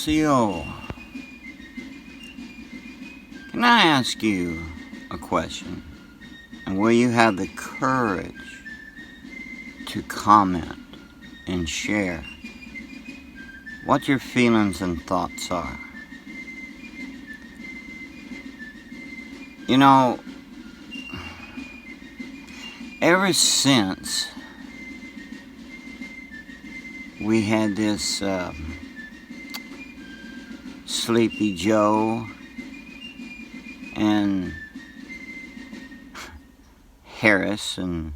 CO. Can I ask you a question? And will you have the courage to comment and share what your feelings and thoughts are? You know, ever since we had this Sleepy Joe and Harris and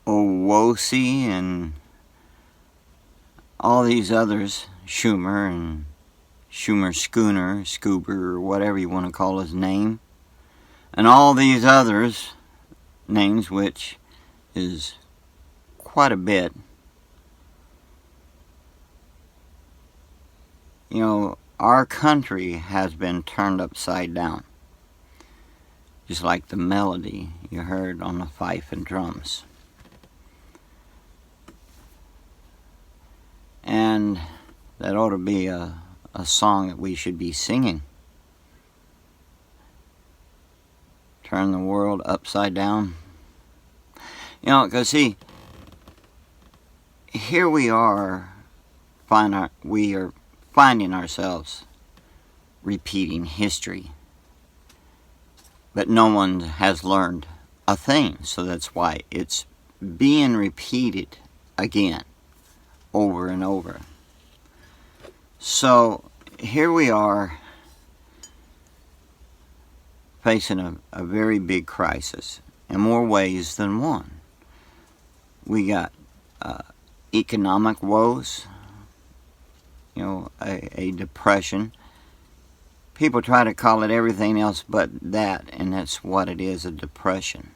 Owosi and all these others, Schumer and Schooner, Scoober, or whatever you want to call his name, and all these others names, which is quite a bit. You know, our country has been turned upside down, just like the melody you heard on the fife and drums. And that ought to be a song that we should be singing. Turn the world upside down. You know, because see, here we are finding ourselves repeating history. But no one has learned a thing, so that's why it's being repeated again, over and over. So here we are facing a very big crisis in more ways than one. We got economic woes, you know, a depression. People try to call it everything else but that, and that's what it is, a depression.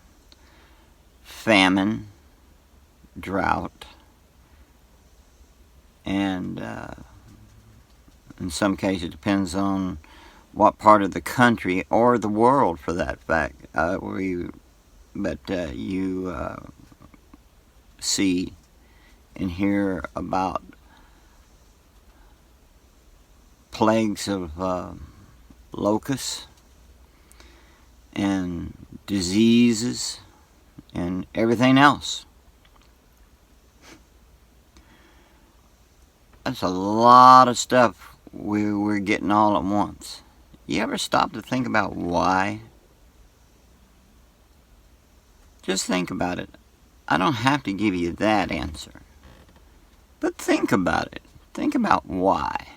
Famine, drought, and in some cases it depends on what part of the country or the world, for that fact. You see and hear about plagues of locusts and diseases and everything else. That's a lot of stuff we're getting all at once. You ever stop to think about why? Just think about it. I don't have to give you that answer. But think about it. Think about why.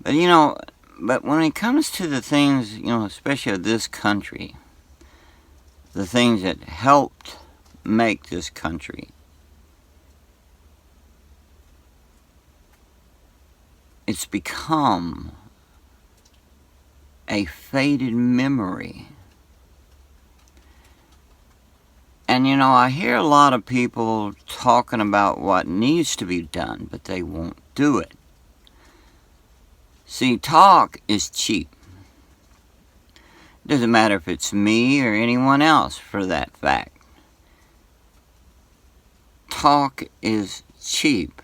But you know, when it comes to the things, you know, especially of this country, the things that helped make this country, it's become a faded memory. And you know, I hear a lot of people talking about what needs to be done, but they won't do it. See, talk is cheap. Doesn't matter if it's me or anyone else, for that fact. Talk is cheap.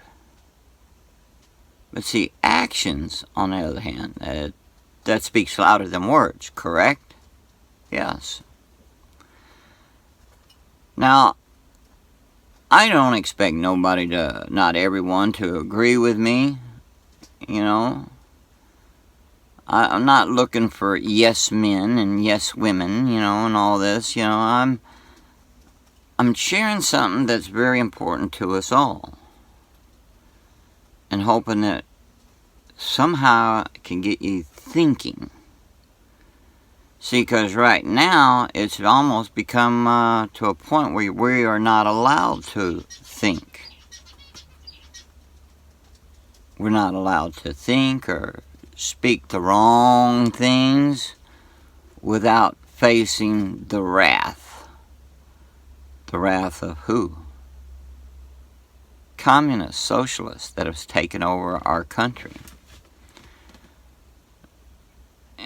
But see, actions, on the other hand, that speaks louder than words, correct? Yes. Now, I don't expect not everyone to agree with me, you know. I'm not looking for yes men and yes women, you know, and all this, you know. I'm sharing something that's very important to us all, and hoping that somehow it can get you thinking. See, because right now it's almost become to a point where we are not allowed to think. We're not allowed to think or speak the wrong things without facing the wrath. The wrath of who? Communists, socialists that have taken over our country.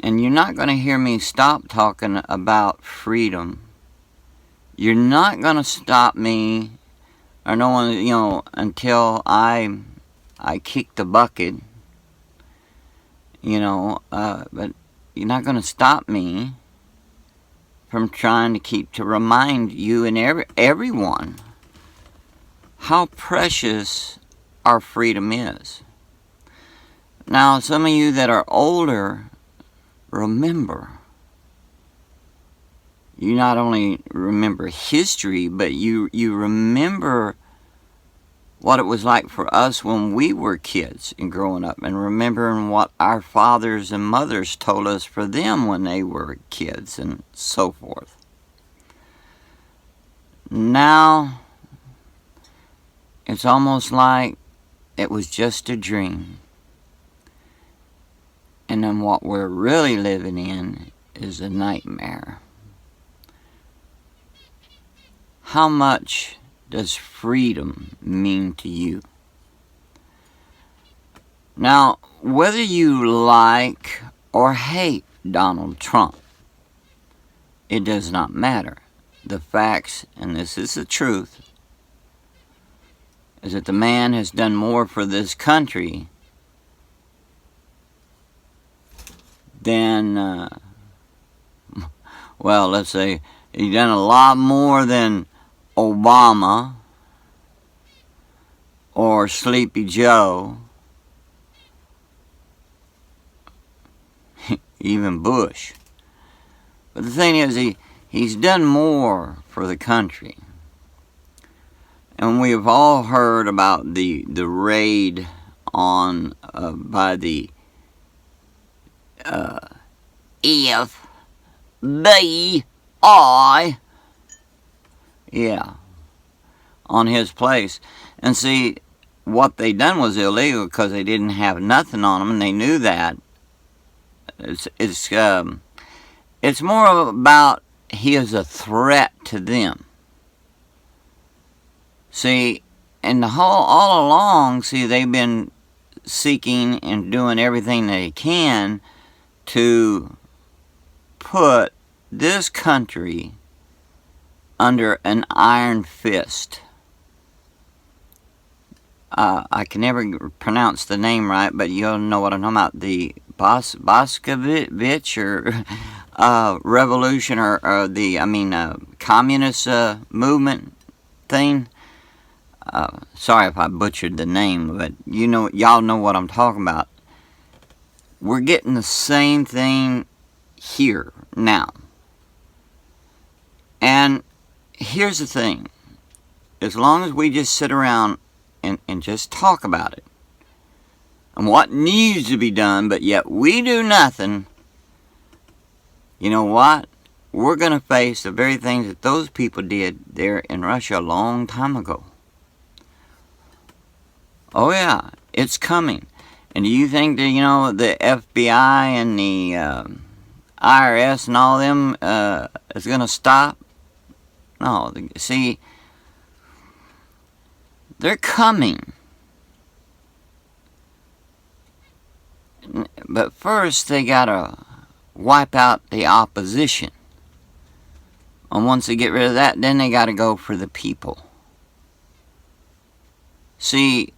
And you're not going to hear me stop talking about freedom. You're not going to stop me or no one, until I kick the bucket, but you're not going to stop me from trying to remind you and everyone how precious our freedom is. Now, some of you that are older, remember. You not only remember history, but you remember what it was like for us when we were kids and growing up, and remembering what our fathers and mothers told us for them when they were kids and so forth. Now, it's almost like it was just a dream. And then what we're really living in is a nightmare. How much does freedom mean to you? Now, whether you like or hate Donald Trump, it does not matter. The facts, and this is the truth, is that the man has done more for this country than, let's say, he's done a lot more than Obama or Sleepy Joe, even Bush. But the thing is, he's done more for the country. And we have all heard about the raid on by the FBI, on his place. And see, what they done was illegal because they didn't have nothing on him, and they knew that. It's more about he is a threat to them. See, and all along, they've been seeking and doing everything they can to put this country under an iron fist. I can never pronounce the name right, but you'll know what I'm talking about. The Boscovich or revolution or the communist movement thing. Sorry if I butchered the name, but y'all know what I'm talking about. We're getting the same thing here now. And here's the thing. As long as we just sit around and just talk about it, and what needs to be done, but yet we do nothing, you know what? We're going to face the very things that those people did there in Russia a long time ago. Oh yeah, it's coming. And do you think that, the FBI and the IRS and all them is going to stop? No, see, they're coming. But first, they got to wipe out the opposition. And once they get rid of that, then they got to go for the people. See,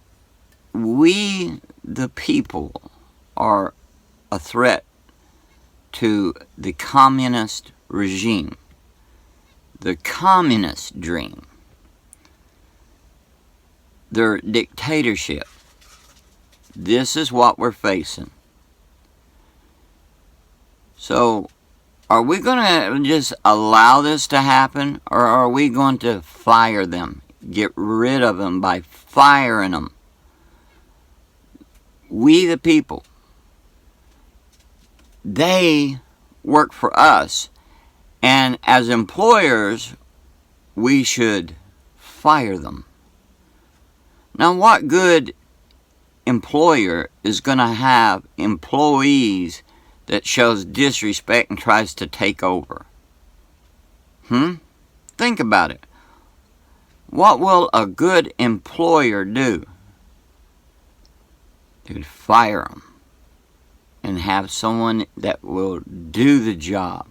we, the people, are a threat to the communist regime, the communist dream, their dictatorship. This is what we're facing. So, are we going to just allow this to happen, or are we going to fire them, get rid of them by firing them? We, the people, they work for us, and as employers, we should fire them. Now, what good employer is going to have employees that shows disrespect and tries to take over? Think about it. What will a good employer do? They'd fire them and have someone that will do the job,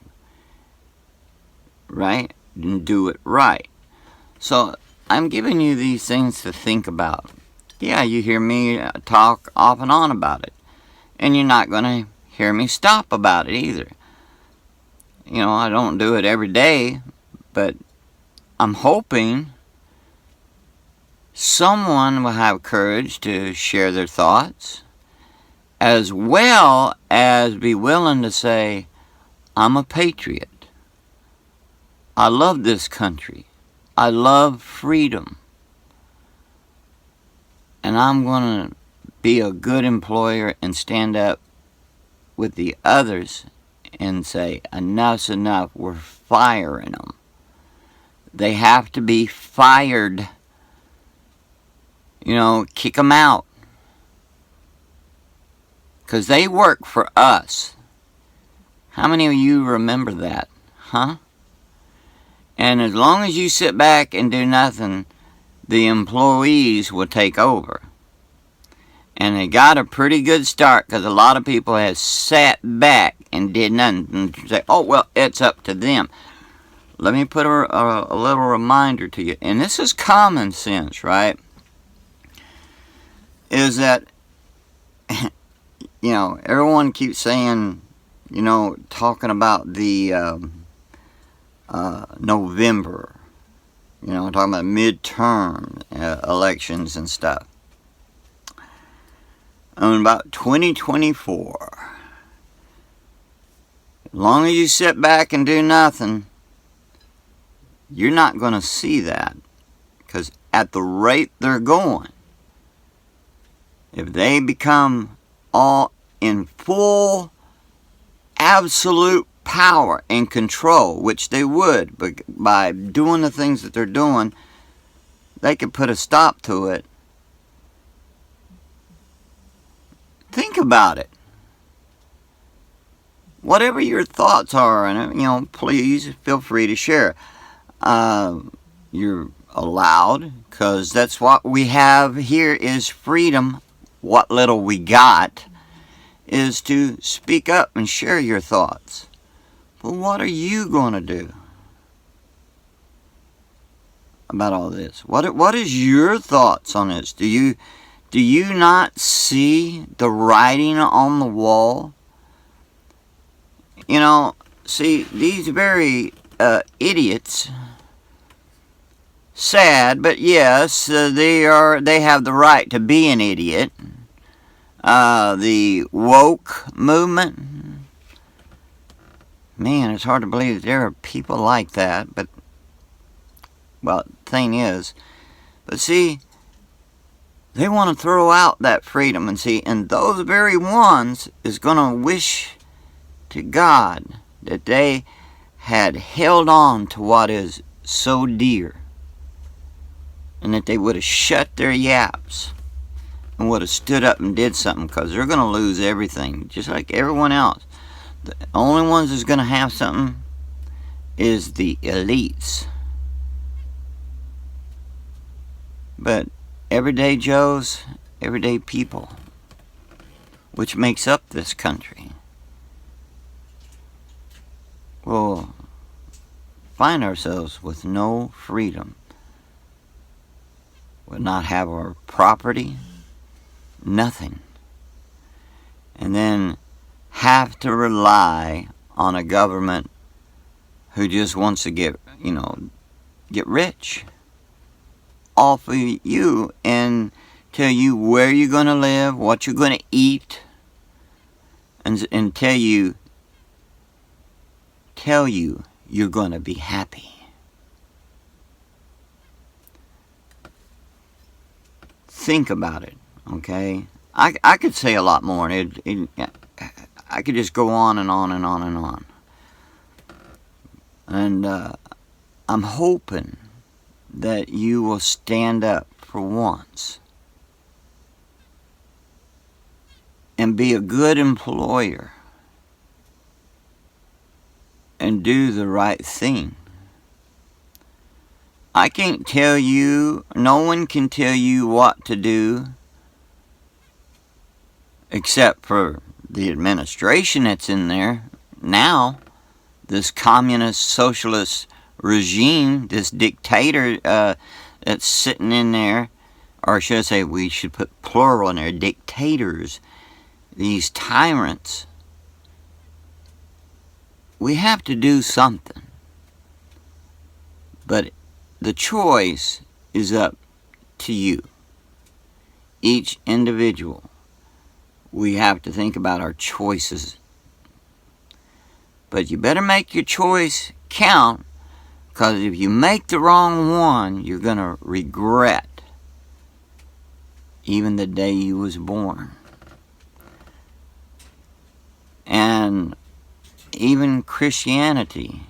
right? And do it right. So I'm giving you these things to think about. Yeah, you hear me talk off and on about it. And you're not going to hear me stop about it either. You know, I don't do it every day, but I'm hoping someone will have courage to share their thoughts, as well as be willing to say, I'm a patriot. I love this country. I love freedom. And I'm going to be a good employer and stand up with the others and say, enough's enough. We're firing them. They have to be fired. You know, kick them out. Because they work for us. How many of you remember that? Huh? And as long as you sit back and do nothing, the employees will take over. And they got a pretty good start because a lot of people have sat back and did nothing and say, oh, well, it's up to them. Let me put a little reminder to you. And this is common sense, right? Is that, you know, everyone keeps saying, you know, talking about the November, you know, talking about midterm elections and stuff. On about 2024, as long as you sit back and do nothing, you're not going to see that. Because at the rate they're going, if they become all in full, absolute power and control, which they would, but by doing the things that they're doing, they could put a stop to it. Think about it. Whatever your thoughts are, and you know, please feel free to share. You're allowed, because that's what we have here is freedom. What little we got is to speak up and share your thoughts. But what are you going to do about all this? What is your thoughts on this? Do you not see the writing on the wall? You know, see, these very idiots, sad, but yes, they have the right to be an idiot. The woke movement, man, it's hard to believe that there are people like that, but, well, the thing is, but see, they want to throw out that freedom, and see, and those very ones is going to wish to God that they had held on to what is so dear, and that they would have shut their yaps and would have stood up and did something, because they're going to lose everything, just like everyone else. The only ones that's going to have something is the elites. But everyday Joes, everyday people, which makes up this country, will find ourselves with no freedom. We'll not have our property, nothing. And then have to rely on a government who just wants to get rich off of you and tell you where you're going to live, what you're going to eat, and tell you you're going to be happy. Think about it, okay? I could say a lot more. I could just go on and on and on and on. And I'm hoping that you will stand up for once and be a good employer and do the right thing. I can't tell you, no one can tell you what to do except for the administration that's in there now, this communist socialist regime, this dictator that's sitting in there, or should I say we should put plural in there, dictators, these tyrants, we have to do something. But the choice is up to you. Each individual, we have to think about our choices. But you better make your choice count, because if you make the wrong one, you're going to regret even the day you was born. And even Christianity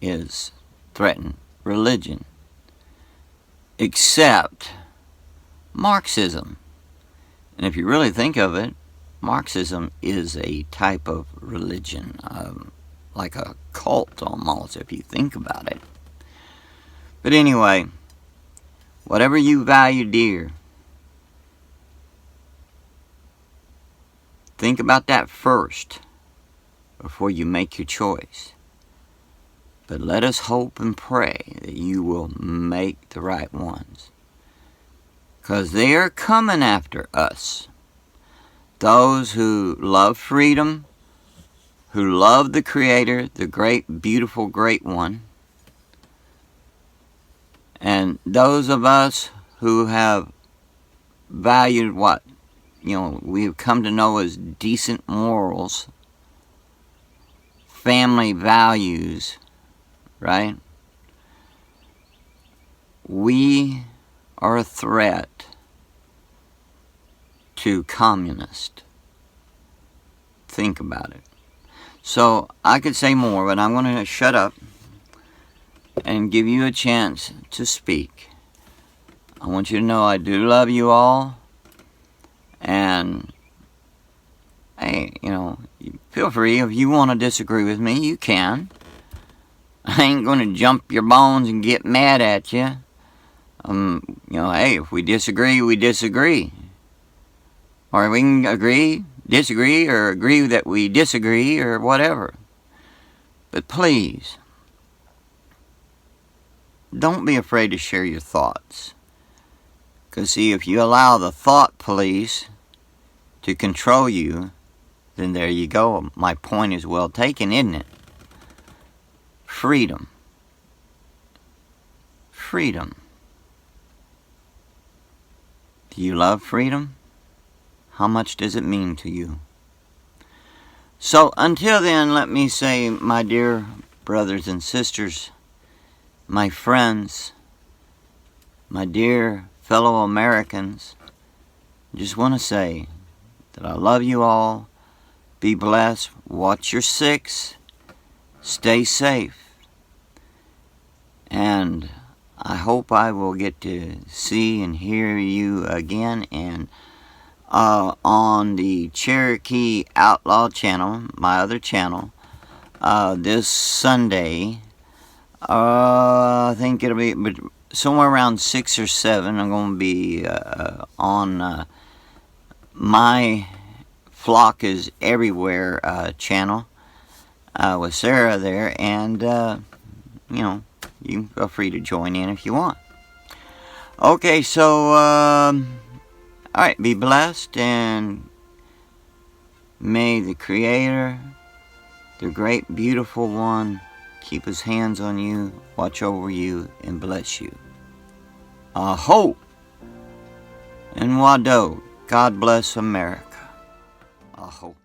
is threatened, religion, except Marxism. And if you really think of it, Marxism is a type of religion, like a cult almost, if you think about it. But anyway, whatever you value dear, think about that first before you make your choice. But let us hope and pray that you will make the right ones, because they are coming after us. Those who love freedom, who love the Creator, the great, beautiful, great one, and those of us who have valued what we've come to know as decent morals, family values, right? We are a threat to communists. Think about it. So I could say more, but I'm going to shut up and give you a chance to speak. I want you to know I do love you all. And hey, feel free, if you want to disagree with me, you can. I ain't going to jump your bones and get mad at you. Hey, if we disagree, we disagree. Or we can agree, disagree, or agree that we disagree, or whatever. But please, don't be afraid to share your thoughts. Because see, if you allow the thought police to control you, then there you go. My point is well taken, isn't it? Freedom. Freedom. Do you love freedom? How much does it mean to you? So until then, let me say, my dear brothers and sisters, my friends, my dear fellow Americans, I just want to say that I love you all. Be blessed. Watch your six. Stay safe. And I hope I will get to see and hear you again and on the Cherokee Outlaw channel, my other channel, this Sunday. I think it'll be somewhere around 6 or 7. I'm going to be on my Flock is Everywhere channel with Sarah there, and you can feel free to join in if you want. Okay, so alright, be blessed, and may the Creator, the great beautiful one, keep his hands on you, watch over you, and bless you. Aho and Wado. God bless America. Aho.